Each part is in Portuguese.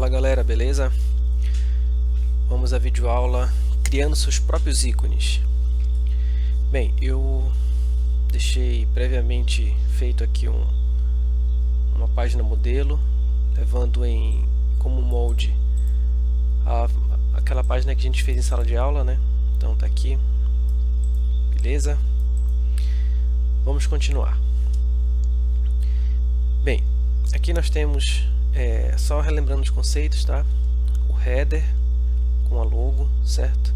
Fala galera, beleza? Vamos à videoaula criando seus próprios ícones. Bem, eu deixei previamente feito aqui uma página modelo, levando como molde aquela página que a gente fez em sala de aula, né? Então tá aqui, beleza? Vamos continuar. Bem, aqui nós temos, só relembrando os conceitos, tá? O header com a logo, certo?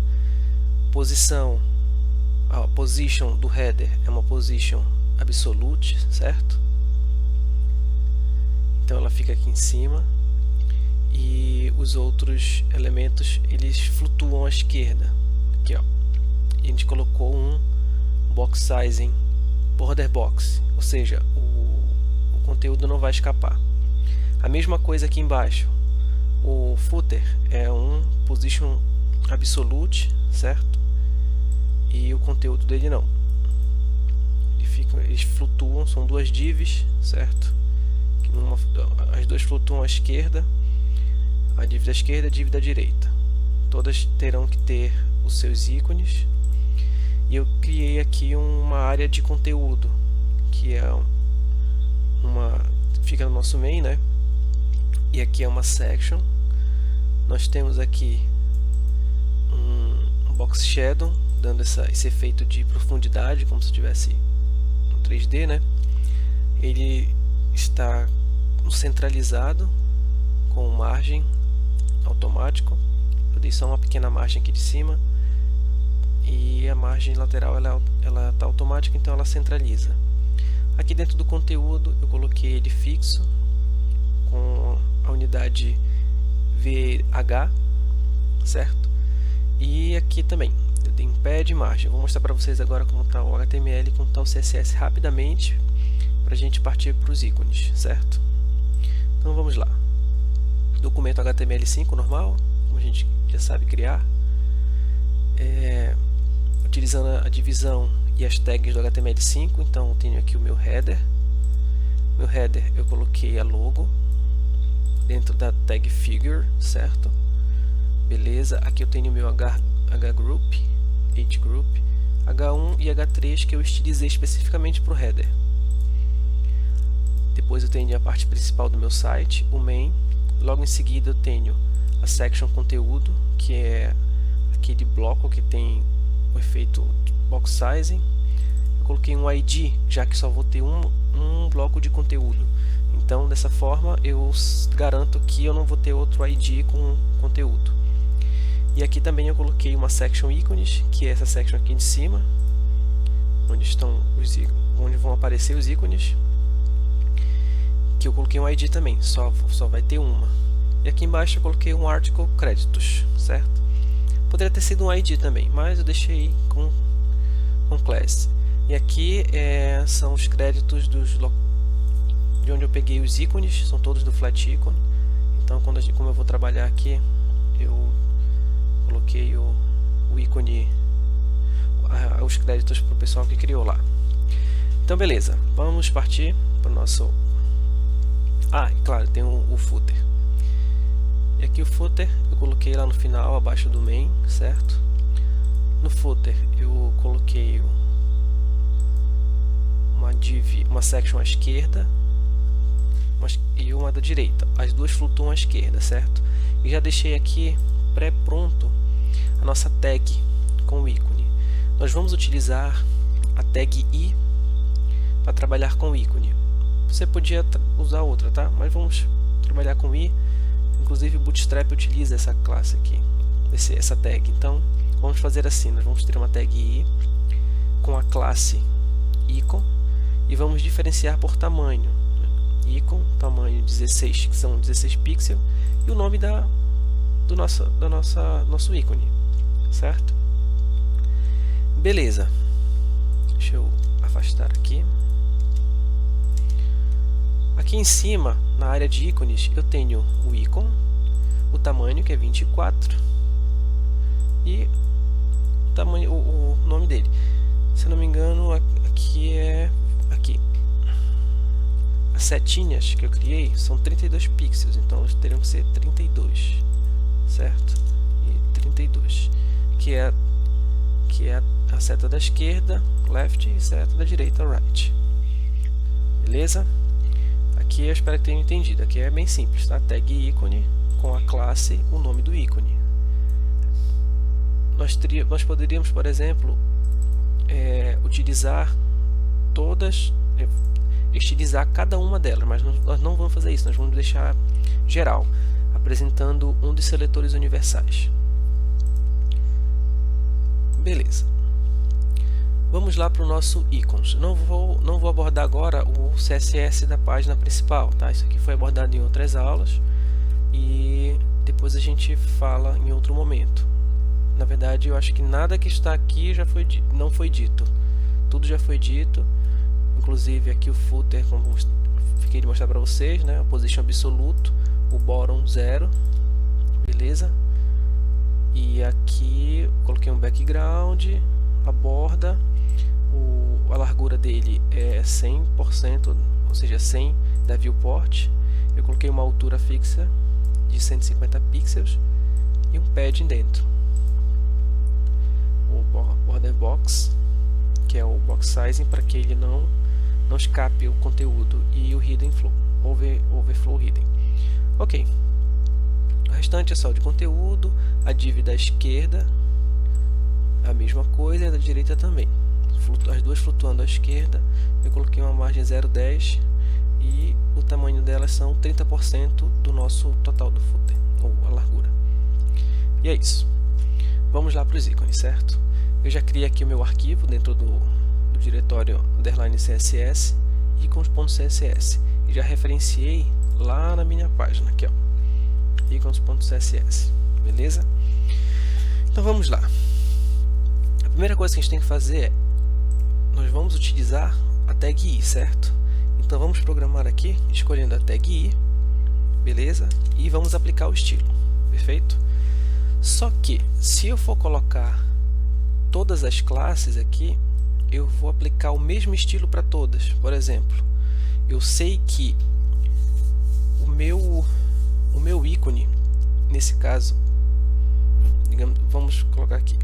A position do header é uma position absolute, certo? Então ela fica aqui em cima e os outros elementos eles flutuam à esquerda. Aqui, ó. E a gente colocou um box sizing border box, ou seja, o conteúdo não vai escapar. A mesma coisa aqui embaixo. O footer é um position absolute, certo? E o conteúdo dele não. Eles flutuam, são duas divs, certo? As duas flutuam à esquerda, a div da esquerda e a div da direita. Todas terão que ter os seus ícones. E eu criei aqui uma área de conteúdo, que é fica no nosso main, né? E aqui é uma section. Nós temos aqui um box shadow, dando esse efeito de profundidade, como se estivesse no 3D, né? Ele está centralizado com margem automático. Eu dei só uma pequena margem aqui de cima e a margem lateral ela está automática, então ela centraliza. Aqui dentro do conteúdo eu coloquei ele fixo com a unidade VH, certo? E aqui também eu dei um pad e margem. Vou mostrar para vocês agora como está o HTML e como está o CSS rapidamente, para a gente partir para os ícones, certo? Então vamos lá. Documento HTML5 normal, como a gente já sabe criar, utilizando a divisão e as tags do HTML5. Então eu tenho aqui o meu header. Meu header eu coloquei a logo dentro da tag figure, certo? Beleza, aqui eu tenho o meu hgroup, hgroup, h1 e h3 que eu estilizei especificamente para o header. Depois eu tenho a parte principal do meu site, o main. Logo em seguida eu tenho a section conteúdo, que é aquele bloco que tem o efeito box sizing. Eu coloquei um ID, já que só vou ter um bloco de conteúdo. Então dessa forma eu garanto que eu não vou ter outro ID com conteúdo. E aqui também eu coloquei uma section ícones, que é essa section aqui de cima, onde vão aparecer os ícones, que eu coloquei um ID também, só vai ter uma. E aqui embaixo eu coloquei um article créditos, certo? Poderia ter sido um ID também, mas eu deixei com class. E aqui são os créditos de onde eu peguei os ícones, são todos do Flat Icon. Então como eu vou trabalhar aqui, eu coloquei o ícone, os créditos para o pessoal que criou lá. Então beleza, vamos partir para o nosso... e claro, tem o footer. E aqui o footer eu coloquei lá no final, abaixo do main, certo? No footer eu coloquei uma section à esquerda e uma da direita. As duas flutuam à esquerda, certo? E já deixei aqui pré-pronto a nossa tag com o ícone. Nós vamos utilizar a tag i para trabalhar com o ícone. Você podia usar outra, tá? Mas vamos trabalhar com i. Inclusive o Bootstrap utiliza essa classe aqui, essa tag. Então vamos fazer assim, nós vamos ter uma tag i com a classe icon e vamos diferenciar por tamanho. Icon, tamanho 16, que são 16 pixels, e o nome do nosso ícone, certo? Beleza. Deixa eu afastar aqui. Aqui em cima, na área de ícones, eu tenho o ícone, o tamanho que é 24 e o nome dele. Se eu não me engano, aqui é as setinhas que eu criei são 32 pixels, então elas teriam que ser 32, certo? E 32, que é a seta da esquerda, left, e seta da direita, right. Beleza? Aqui eu espero que tenham entendido. Aqui é bem simples, tá? Tag ícone com a classe, o nome do ícone. Nós poderíamos, por exemplo, utilizar todas, estilizar cada uma delas, mas nós não vamos fazer isso. Nós vamos deixar geral, apresentando um dos seletores universais. Beleza. Vamos lá para o nosso ícones. Não vou abordar agora o CSS da página principal, tá? Isso aqui foi abordado em outras aulas e depois a gente fala em outro momento. Na verdade, eu acho que nada que está aqui não foi dito. Tudo já foi dito, inclusive aqui o footer, como fiquei de mostrar para vocês, né? O position absoluto, o bottom 0, beleza? E aqui coloquei um background, a borda, a largura dele é 100%, ou seja, 100 da viewport. Eu coloquei uma altura fixa de 150 pixels e um padding dentro. O border box, que é o box sizing, para que ele não escape o conteúdo, e o hidden flow, overflow hidden. Ok. O restante é só de conteúdo, a div da esquerda, a mesma coisa, e a da direita também. As duas flutuando à esquerda, eu coloquei uma margem 0,10 e o tamanho delas são 30% do nosso total do footer, ou a largura. E é isso. Vamos lá para os ícones, certo? Eu já criei aqui o meu arquivo dentro do diretório _css, icons.css, e já referenciei lá na minha página, aqui ó, icons.css, beleza? Então vamos lá. A primeira coisa que a gente tem que fazer é, nós vamos utilizar a tag i, certo? Então vamos programar aqui, escolhendo a tag i, beleza? E vamos aplicar o estilo, perfeito? Só que, se eu for colocar todas as classes aqui, eu vou aplicar o mesmo estilo para todas. Por exemplo, eu sei que o meu ícone, nesse caso, digamos, vamos colocar aqui,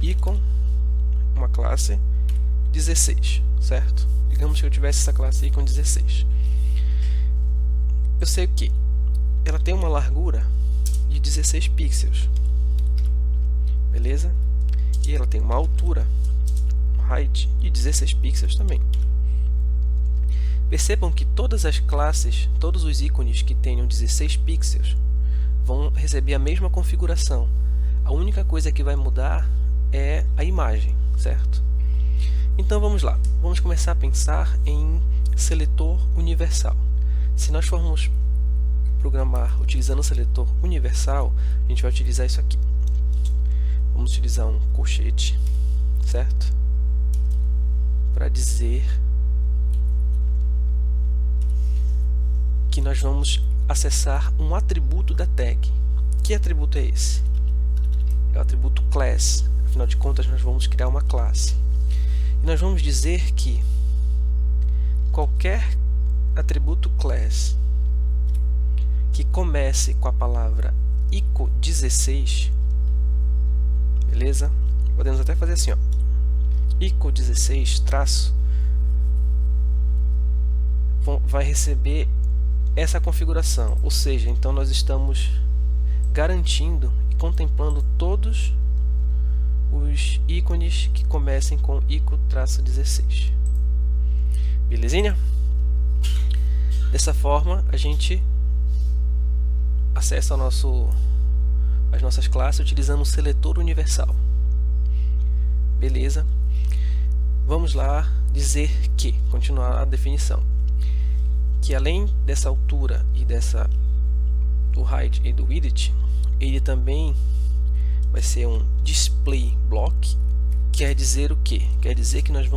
icon, uma classe 16, certo? Digamos que eu tivesse essa classe icon 16. Eu sei que ela tem uma largura de 16 pixels, beleza? E ela tem uma altura, height, de 16 pixels também. Percebam que todas as classes, todos os ícones que tenham 16 pixels vão receber a mesma configuração. A única coisa que vai mudar é a imagem, certo? Então vamos lá, vamos começar a pensar em seletor universal. Se nós formos programar utilizando o seletor universal, a gente vai utilizar isso aqui. Vamos utilizar um colchete, certo? Para dizer que nós vamos acessar um atributo da tag. Que atributo é esse? É o atributo class. Afinal de contas, nós vamos criar uma classe. E nós vamos dizer que qualquer atributo class que comece com a palavra ico16, beleza? Podemos até fazer assim, ó, ico16 traço, vai receber essa configuração, ou seja, então nós estamos garantindo e contemplando todos os ícones que comecem com ico-16. Belezinha? Dessa forma a gente acessa as nossas classes utilizando um seletor universal. Beleza? Vamos lá dizer que, continuar a definição, que além dessa altura e do height e do width, ele também vai ser um display block. Quer dizer o que? Quer dizer que nós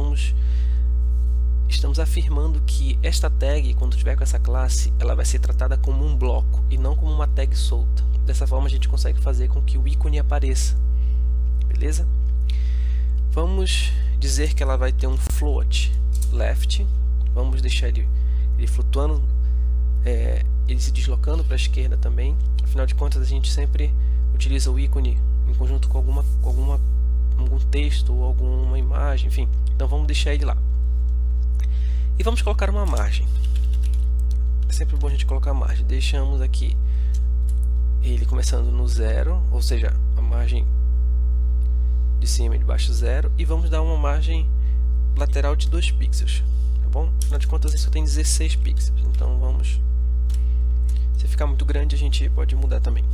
estamos afirmando que esta tag, quando tiver com essa classe, ela vai ser tratada como um bloco e não como uma tag solta. Dessa forma a gente consegue fazer com que o ícone apareça, beleza? Vamos dizer que ela vai ter um float left, vamos deixar ele ele flutuando, ele se deslocando para a esquerda também. Afinal de contas, a gente sempre utiliza o ícone em conjunto com algum texto ou alguma imagem, enfim. Então vamos deixar ele lá. E vamos colocar uma margem. É sempre bom a gente colocar a margem. Deixamos aqui ele começando no 0, ou seja, a margem de cima e de baixo 0, e vamos dar uma margem lateral de 2 pixels, tá bom? Afinal de contas, isso tem 16 pixels, então vamos... Se ficar muito grande, a gente pode mudar também.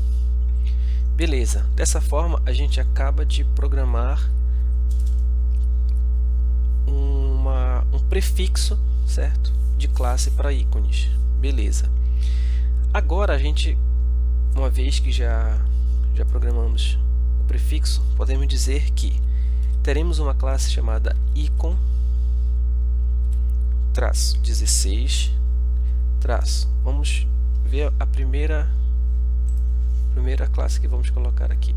Beleza, dessa forma a gente acaba de programar um prefixo, certo? De classe para ícones. Beleza. Agora a gente, uma vez que já programamos o prefixo, podemos dizer que teremos uma classe chamada icon traço 16 traço. Vamos ver a primeira classe que vamos colocar aqui.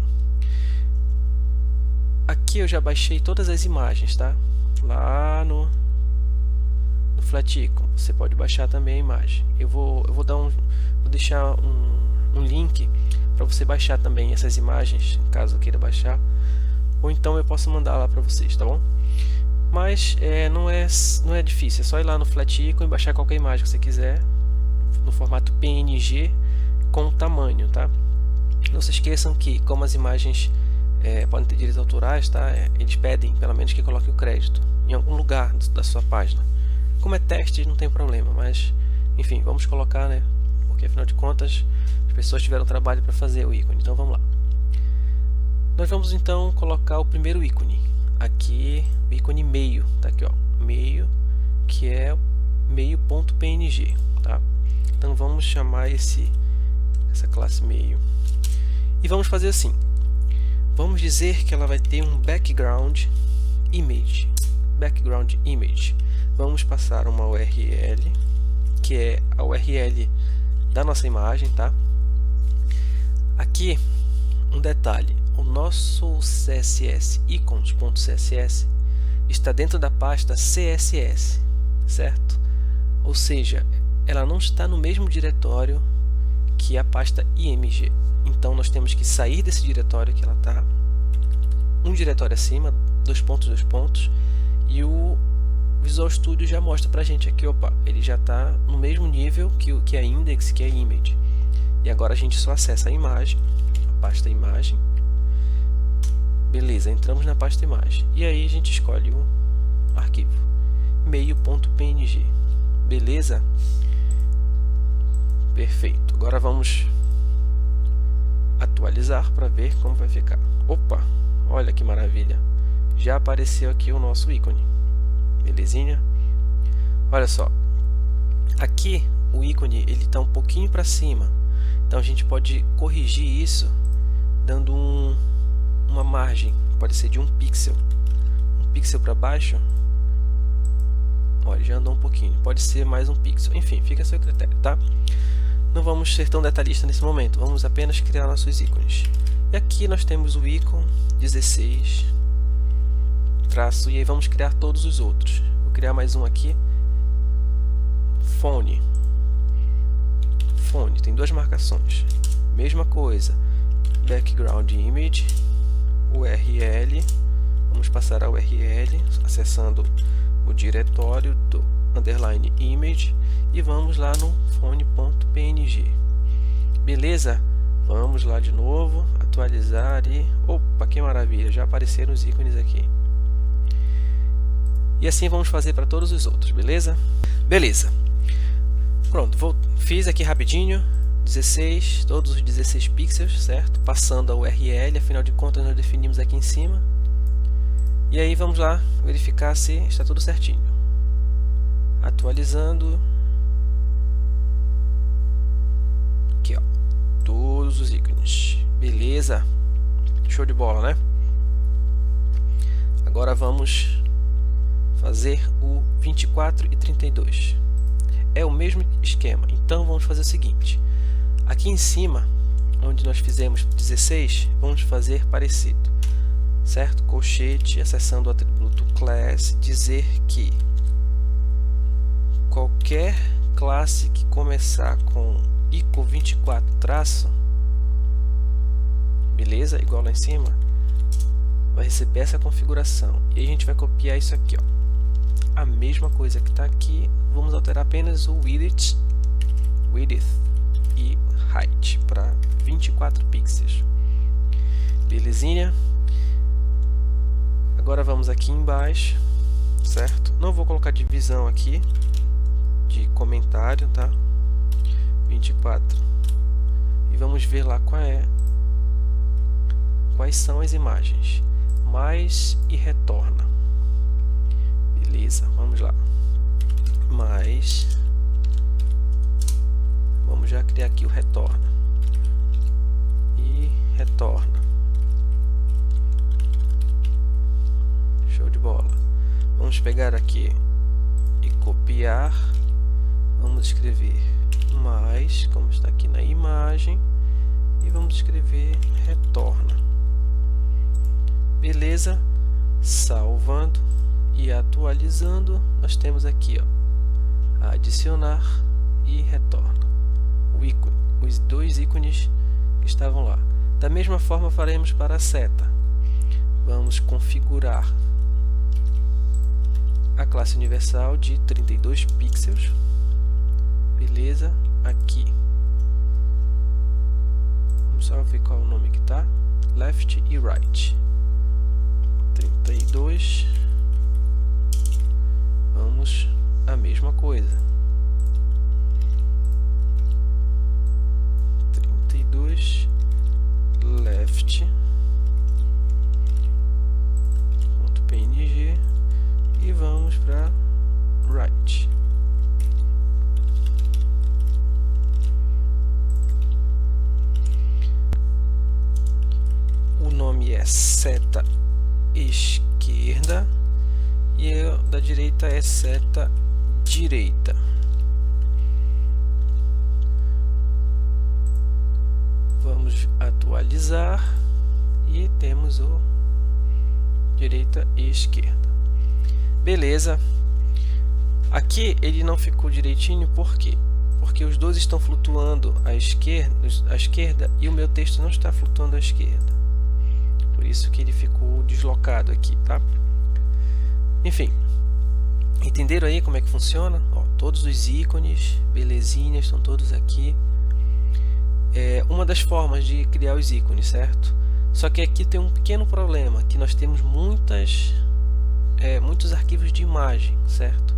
Aqui eu já baixei todas as imagens, tá? Lá no Flaticon. Você pode baixar também a imagem. Eu vou deixar um link para você baixar também essas imagens, caso queira baixar, ou então eu posso mandar lá para vocês, tá bom? Mas não é difícil, é só ir lá no Flaticon e baixar qualquer imagem que você quiser no formato PNG com tamanho, tá? Não se esqueçam que, como as imagens podem ter direitos autorais, tá? Eles pedem pelo menos que coloque o crédito em algum lugar da sua página. Como é teste, não tem problema, mas enfim, vamos colocar, né? Porque afinal de contas as pessoas tiveram trabalho para fazer o ícone. Então vamos lá. Nós vamos então colocar o primeiro ícone. Aqui o ícone meio, tá aqui, ó, meio, que é meio.png, tá? Então vamos chamar essa classe meio e vamos fazer assim. Vamos dizer que ela vai ter um background image. Background image. Vamos passar uma URL, que é a URL da nossa imagem, tá? Aqui um detalhe: o nosso CSS icons.css está dentro da pasta CSS, certo? Ou seja, ela não está no mesmo diretório que a pasta img. Então nós temos que sair desse diretório que ela está, um diretório acima, dois pontos, e o Visual Studio já mostra pra gente aqui, opa, ele já está no mesmo nível que a index, que é a image. E agora a gente só acessa a imagem, a pasta imagem. Beleza, entramos na pasta imagem. E aí a gente escolhe o arquivo meio.png. Beleza? Perfeito. Agora vamos atualizar para ver como vai ficar. Opa, olha que maravilha. Já apareceu aqui o nosso ícone. Belezinha? Olha só. Aqui o ícone ele está um pouquinho para cima. Então a gente pode corrigir isso dando uma margem. Pode ser de 1 pixel. 1 pixel para baixo. Olha, já andou um pouquinho. Pode ser mais 1 pixel. Enfim, fica a seu critério, tá? Não vamos ser tão detalhistas nesse momento. Vamos apenas criar nossos ícones. E aqui nós temos o ícone 16 traço. E aí vamos criar todos os outros. Vou criar mais um aqui. Fone. Fone. Tem duas marcações. Mesma coisa. Background image. URL. Vamos passar a URL acessando o diretório do underline image e vamos lá no fone.png. Beleza? Vamos lá de novo, atualizar e opa, que maravilha, já apareceram os ícones aqui. E assim vamos fazer para todos os outros, beleza? Beleza. Pronto, fiz aqui rapidinho, 16, todos os 16 pixels, certo? Passando a URL, afinal de contas nós definimos aqui em cima. E aí vamos lá verificar se está tudo certinho. Atualizando. Aqui, ó, todos os ícones. Beleza? Show de bola, né? Agora vamos fazer o 24 e 32. É o mesmo esquema. Então vamos fazer o seguinte. Aqui em cima, onde nós fizemos 16, vamos fazer parecido. Certo? Colchete, acessando o atributo class, dizer que qualquer classe que começar com ico24 traço, beleza? Igual lá em cima, vai receber essa configuração. E a gente vai copiar isso aqui, ó. A mesma coisa que está aqui, vamos alterar apenas o width e height para 24 pixels. Belezinha? Agora vamos aqui embaixo, certo? Não vou colocar divisão aqui de comentário, tá? 24. E vamos ver lá quais são as imagens. Mais e retorna. Beleza, vamos lá. Mais. Vamos já criar aqui o retorna. E retorna. Show de bola. Vamos pegar aqui e copiar. Vamos escrever mais, como está aqui na imagem. E vamos escrever retorna. Beleza. Salvando e atualizando, nós temos aqui, ó, adicionar e retorna o ícone, os dois ícones que estavam lá. Da mesma forma faremos para a seta. Vamos configurar a classe universal de 32 pixels, beleza? Aqui vamos só ver qual é o nome que tá, left e right, 32. Vamos a mesma coisa, 32 left .png e vamos para right. O nome é seta esquerda e da direita é seta direita. Vamos atualizar e temos o direita e esquerda. Beleza. Aqui ele não ficou direitinho, por quê? Porque os dois estão flutuando à esquerda e o meu texto não está flutuando à esquerda. Por isso que ele ficou deslocado aqui, tá? Enfim, entenderam aí como é que funciona? Ó, todos os ícones, belezinha, estão todos aqui. É uma das formas de criar os ícones, certo? Só que aqui tem um pequeno problema, que nós temos muitos arquivos de imagem, certo?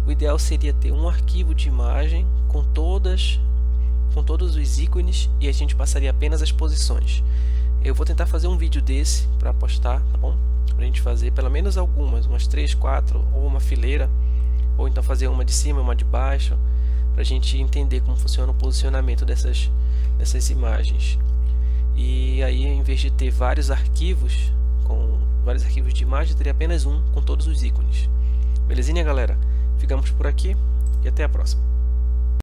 O ideal seria ter um arquivo de imagem com todos os ícones e a gente passaria apenas as posições. Eu vou tentar fazer um vídeo desse para postar, tá bom? Para a gente fazer pelo menos umas 3, 4 ou uma fileira, ou então fazer uma de cima, uma de baixo, para a gente entender como funciona o posicionamento dessas imagens. E aí, em vez de ter vários arquivos de imagem, teria apenas um com todos os ícones. Belezinha, galera? Ficamos por aqui e até a próxima.